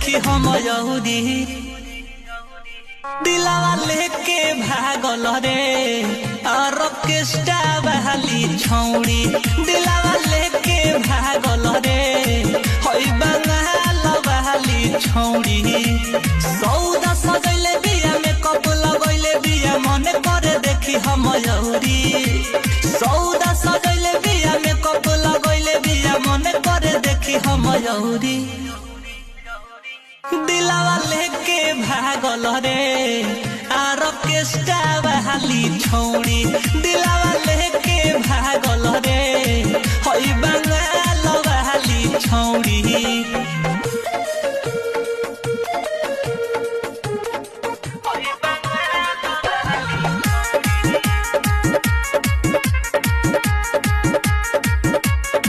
देखी हम यहूदी दिलावा लेके भागल रे ऑर्केस्ट्रा वाली छौड़ी दिलावा लेके भागल रे होई बंगाल वाली छौड़ी सौदा सजैले बिया में कप लगैले बिया मन करे देखी हम यहूदी सौदा सजैले बिया में कप लगैले बिया मन करे देखी हम यहूदी दिलावा लेके भागल रे ऑर्केस्ट्रा वाली छौड़ी दिलावा लेके भागल रे होई